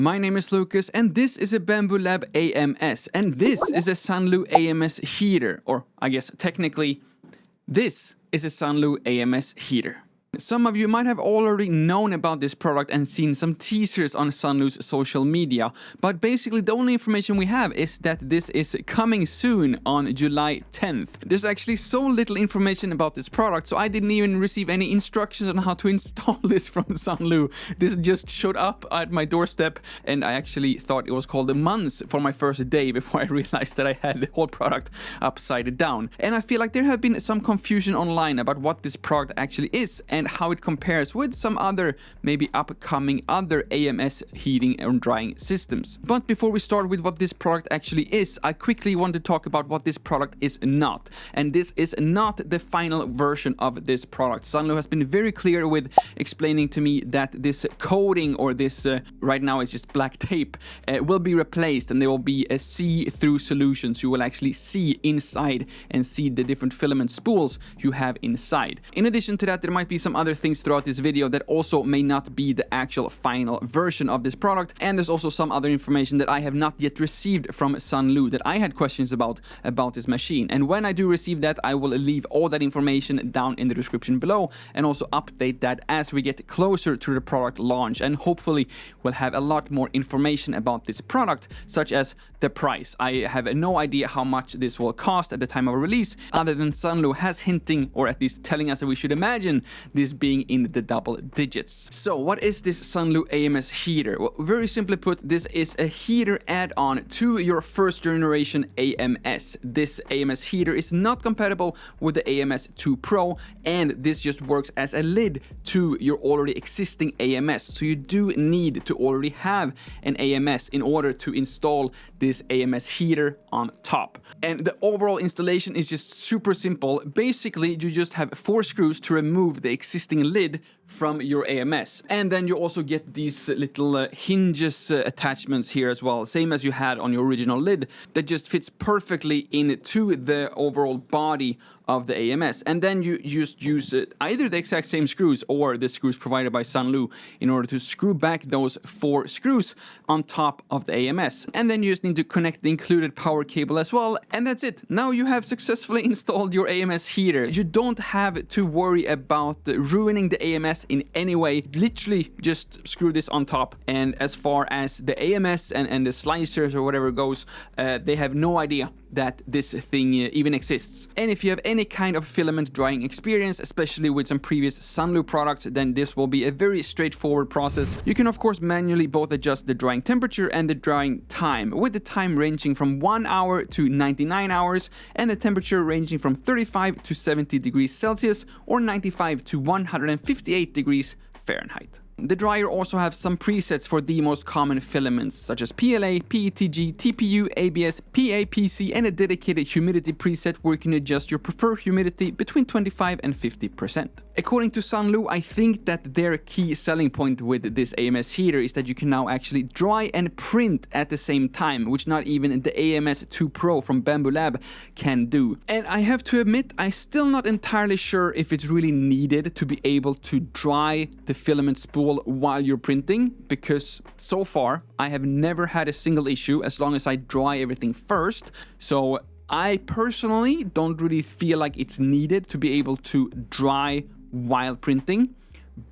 My name is Lukas, and this is a Bambu Lab AMS, and this is a SUNLU AMS heater, or I guess technically, this is a SUNLU AMS heater. Some of you might have already known about this product and seen some teasers on SUNLU's social media, but basically the only information we have is that this is coming soon on July 10th. There's actually so little information about this product, so I didn't even receive any instructions on how to install this from SUNLU. This just showed up at my doorstep, and I actually thought it was called a month for my first day before I realized that I had the whole product upside down. And I feel like there have been some confusion online about what this product actually is and how it compares with some other, maybe upcoming other AMS heating and drying systems. But before we start with what this product actually is, I quickly want to talk about what this product is not. And this is not the final version of this product. SUNLU has been very clear with explaining to me that this coating, or this, right now it's just black tape, will be replaced, and there will be a see-through solution, so you will actually see inside and see the different filament spools you have inside. In addition to that, there might be some other things throughout this video that also may not be the actual final version of this product, and there's also some other information that I have not yet received from SUNLU that I had questions about this machine. And when I do receive that, I will leave all that information down in the description below, and also update that as we get closer to the product launch, and hopefully we'll have a lot more information about this product, such as the price. I have no idea how much this will cost at the time of release, other than SUNLU has hinting, or at least telling us that we should imagine this being in the double digits. So what is this SUNLU AMS heater? Well, very simply put, this is a heater add-on to your first generation AMS. This AMS heater is not compatible with the AMS 2 Pro, and this just works as a lid to your already existing AMS. So you do need to already have an AMS in order to install this AMS heater on top. And the overall installation is just super simple. Basically, you just have 4 screws to remove the existing lid from your AMS, and then you also get these little hinges attachments here as well, same as you had on your original lid, that just fits perfectly into the overall body of the AMS. And then you just use either the exact same screws or the screws provided by SUNLU in order to screw back those 4 screws on top of the AMS. And then you just need to connect the included power cable as well, and that's it. Now you have successfully installed your AMS heater. You don't have to worry about ruining the AMS in any way. Literally just screw this on top, and as far as the AMS and the slicers or whatever goes, they have no idea that this thing even exists. And if you have any kind of filament drying experience, especially with some previous SUNLU products, then this will be a very straightforward process. You can of course manually both adjust the drying temperature and the drying time, with the time ranging from 1 hour to 99 hours and the temperature ranging from 35 to 70 degrees Celsius or 95 to 158 degrees Fahrenheit. The dryer also has some presets for the most common filaments, such as PLA, PETG, TPU, ABS, PAPC, and a dedicated humidity preset where you can adjust your preferred humidity between 25 and 50%. According to SUNLU, I think that their key selling point with this AMS heater is that you can now actually dry and print at the same time, which not even the AMS 2 Pro from Bambu Lab can do. And I have to admit, I'm still not entirely sure if it's really needed to be able to dry the filament spool while you're printing, because so far I have never had a single issue as long as I dry everything first. So I personally don't really feel like it's needed to be able to dry while printing,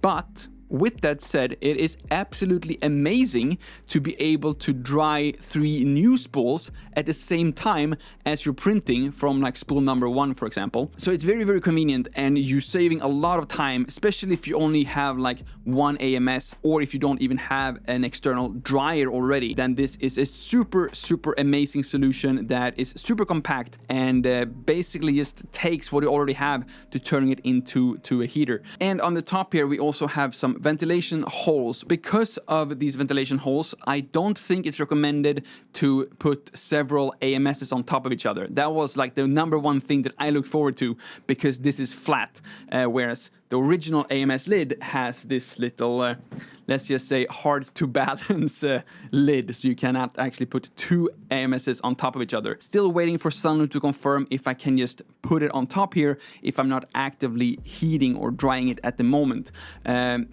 but with that said, it is absolutely amazing to be able to dry 3 new spools at the same time as you're printing from like spool number 1, for example. So it's very, very convenient, and you're saving a lot of time, especially if you only have like 1 AMS, or if you don't even have an external dryer already. Then this is a super, super amazing solution that is super compact and basically just takes what you already have to turn it into a heater. And on the top here, we also have some ventilation holes. Because of these ventilation holes, I don't think it's recommended to put several AMSs on top of each other. That was like the number one thing that I look forward to, because this is flat, whereas the original AMS lid has this little let's just say, hard to balance lid, so you cannot actually put two AMSs on top of each other. Still waiting for SUNLU to confirm if I can just put it on top here if I'm not actively heating or drying it at the moment.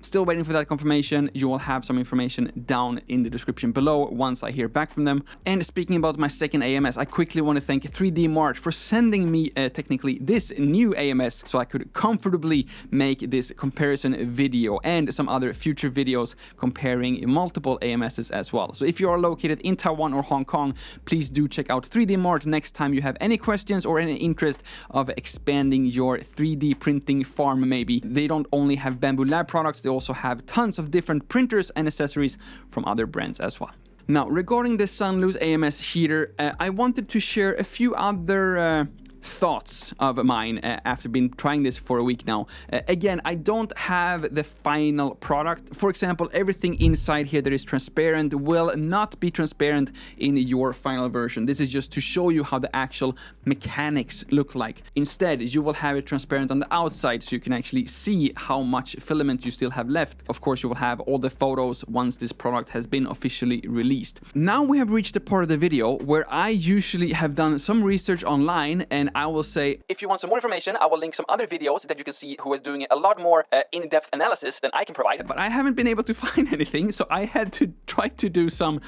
Still waiting for that confirmation. You will have some information down in the description below once I hear back from them. And speaking about my second AMS, I quickly want to thank 3D Mart for sending me technically this new AMS so I could comfortably make this comparison video and some other future videos comparing multiple AMSs as well. So if you are located in Taiwan or Hong Kong, please do check out 3D Mart next time you have any questions or any interest of expanding your 3D printing farm maybe. They don't only have Bambu Lab products, they also have tons of different printers and accessories from other brands as well. Now, regarding the SUNLU's AMS heater, I wanted to share a few other thoughts of mine after been trying this for a week now. Again, I don't have the final product. For example, everything inside here that is transparent will not be transparent in your final version. This is just to show you how the actual mechanics look like. Instead, you will have it transparent on the outside so you can actually see how much filament you still have left. Of course, you will have all the photos once this product has been officially released. Now we have reached the part of the video where I usually have done some research online, and I will say, if you want some more information, I will link some other videos that you can see who is doing a lot more in-depth analysis than I can provide. But I haven't been able to find anything, so I had to try to do some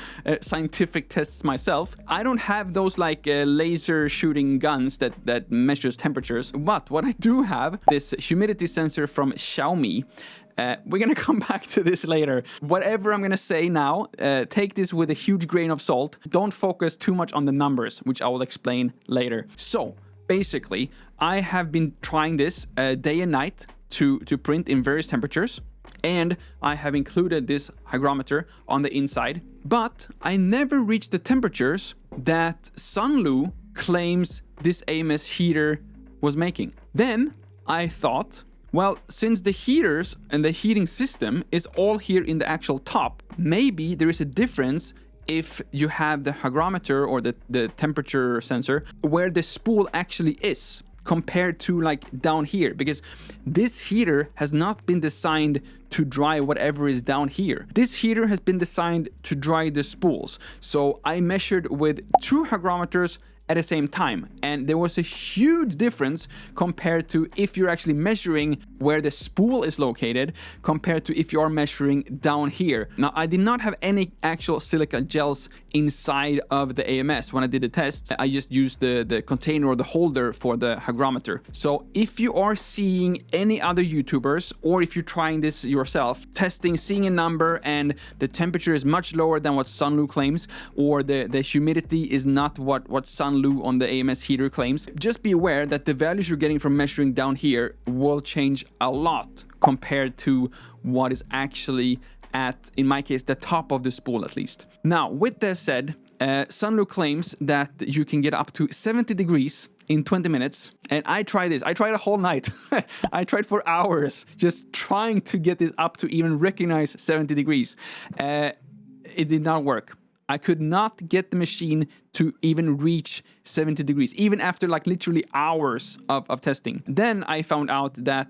scientific tests myself. I don't have those like laser shooting guns that measures temperatures, but what I do have, this humidity sensor from Xiaomi. We're gonna come back to this later. Whatever I'm gonna say now, take this with a huge grain of salt. Don't focus too much on the numbers, which I will explain later. So, basically, I have been trying this day and night to print in various temperatures, and I have included this hygrometer on the inside, but I never reached the temperatures that SUNLU claims this AMS heater was making. Then I thought, well, since the heaters and the heating system is all here in the actual top, maybe there is a difference if you have the hygrometer or the temperature sensor where the spool actually is compared to like down here, because this heater has not been designed to dry whatever is down here. This heater has been designed to dry the spools. So I measured with two hygrometers at the same time, and there was a huge difference compared to if you're actually measuring where the spool is located compared to if you are measuring down here. Now, I did not have any actual silica gels inside of the AMS when I did the test. I just used the container or the holder for the hygrometer. So if you are seeing any other YouTubers, or if you're trying this yourself, testing, seeing a number and the temperature is much lower than what SUNLU claims, or the humidity is not what SUNLU on the AMS heater claims, just be aware that the values you're getting from measuring down here will change a lot compared to what is actually at, in my case, the top of the spool at least. Now, with that said, SUNLU claims that you can get up to 70 degrees in 20 minutes, and I tried this. I tried a whole night. I tried for hours just trying to get this up to even recognize 70 degrees. It did not work. I could not get the machine to even reach 70 degrees, even after like literally hours of testing. Then I found out that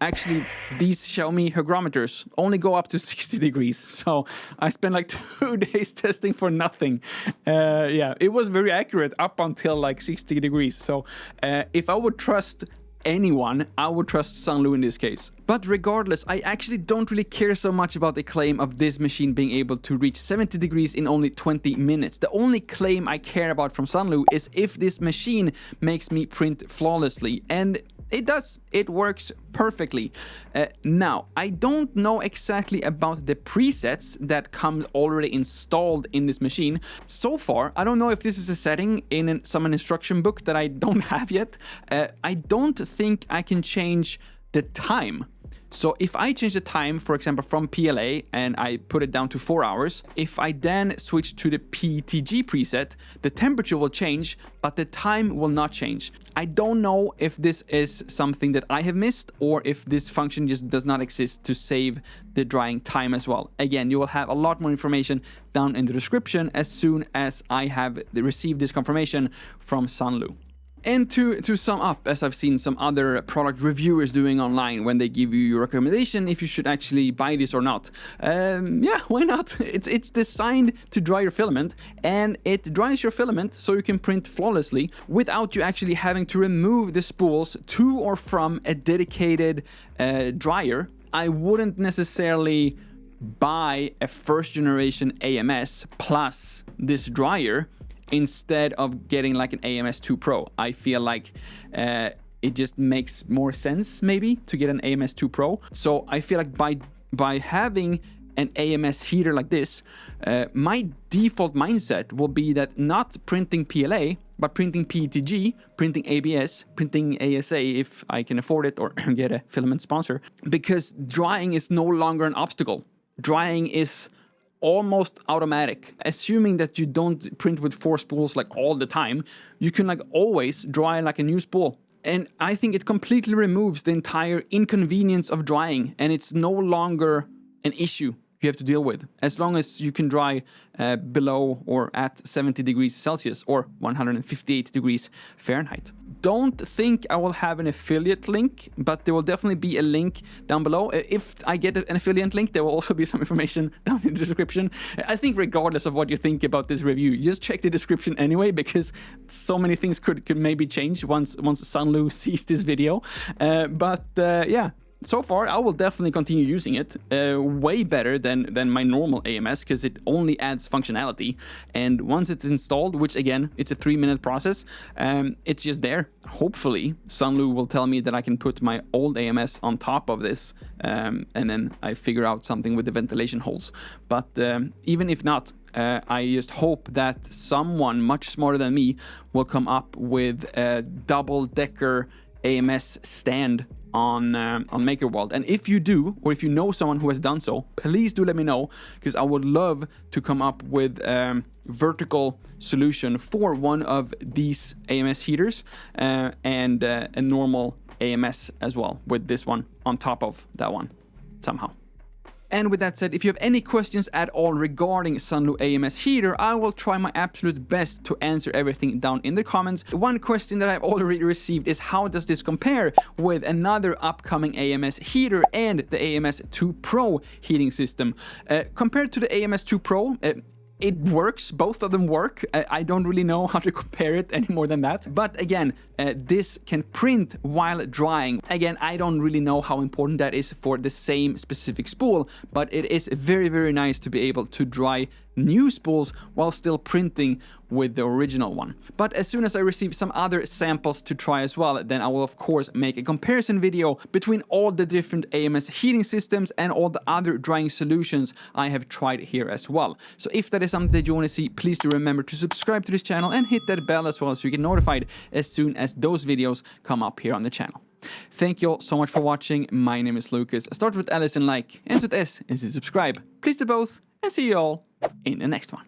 actually these Xiaomi hygrometers only go up to 60 degrees. So I spent like 2 days testing for nothing. Yeah, it was very accurate up until like 60 degrees. So if I would trust anyone, I would trust SUNLU in this case. But regardless, I actually don't really care so much about the claim of this machine being able to reach 70 degrees in only 20 minutes. The only claim I care about from SUNLU is if this machine makes me print flawlessly, and it does. It works perfectly. Now, I don't know exactly about the presets that comes already installed in this machine. So far, I don't know if this is a setting in some instruction book that I don't have yet. I don't think I can change the time. So if I change the time, for example, from PLA and I put it down to 4 hours, if I then switch to the PTG preset, the temperature will change, but the time will not change. I don't know if this is something that I have missed or if this function just does not exist to save the drying time as well. Again, you will have a lot more information down in the description as soon as I have received this confirmation from SUNLU. And to sum up, as I've seen some other product reviewers doing online when they give you your recommendation if you should actually buy this or not. Yeah, why not? It's designed to dry your filament, and it dries your filament so you can print flawlessly without you actually having to remove the spools to or from a dedicated dryer. I wouldn't necessarily buy a first generation AMS plus this dryer instead of getting like an AMS 2 Pro. I feel like it just makes more sense maybe to get an AMS 2 Pro. So I feel like by having an AMS heater like this, my default mindset will be that not printing PLA, but printing PETG, printing ABS, printing ASA if I can afford it or get a filament sponsor, because drying is no longer an obstacle. Drying is almost automatic. Assuming that you don't print with 4 spools like all the time, you can like always dry like a new spool. And I think it completely removes the entire inconvenience of drying, and it's no longer an issue you have to deal with, as long as you can dry below or at 70 degrees Celsius or 158 degrees Fahrenheit. Don't think I will have an affiliate link, but there will definitely be a link down below. If I get an affiliate link, there will also be some information down in the description. I think regardless of what you think about this review, just check the description anyway, because so many things could maybe change once SUNLU sees this video. Yeah. So far, I will definitely continue using it. Way better than my normal AMS, because it only adds functionality. And once it's installed, which again, it's a 3-minute process, it's just there. Hopefully, SUNLU will tell me that I can put my old AMS on top of this, and then I figure out something with the ventilation holes. But even if not, I just hope that someone much smarter than me will come up with a double-decker AMS stand on MakerWorld. And if you do, or if you know someone who has done so, please do let me know, because I would love to come up with a vertical solution for one of these AMS heaters and a normal AMS as well, with this one on top of that one somehow. And with that said, if you have any questions at all regarding SUNLU AMS heater, I will try my absolute best to answer everything down in the comments. One question that I've already received is, how does this compare with another upcoming AMS heater and the AMS 2 Pro heating system? Compared to the AMS 2 Pro, it works, both of them work. I don't really know how to compare it any more than that. But again, this can print while drying. Again, I don't really know how important that is for the same specific spool, but it is very, very nice to be able to dry new spools while still printing with the original one. But as soon as I receive some other samples to try as well, then I will of course make a comparison video between all the different AMS heating systems and all the other drying solutions I have tried here as well. So if that is something that you want to see, please do remember to subscribe to this channel and hit that bell as well, so you get notified as soon as those videos come up here on the channel. Thank you all so much for watching. My name is Lukas. Start with Alice and like, ends with S and subscribe. Please do both, and see you all in the next one.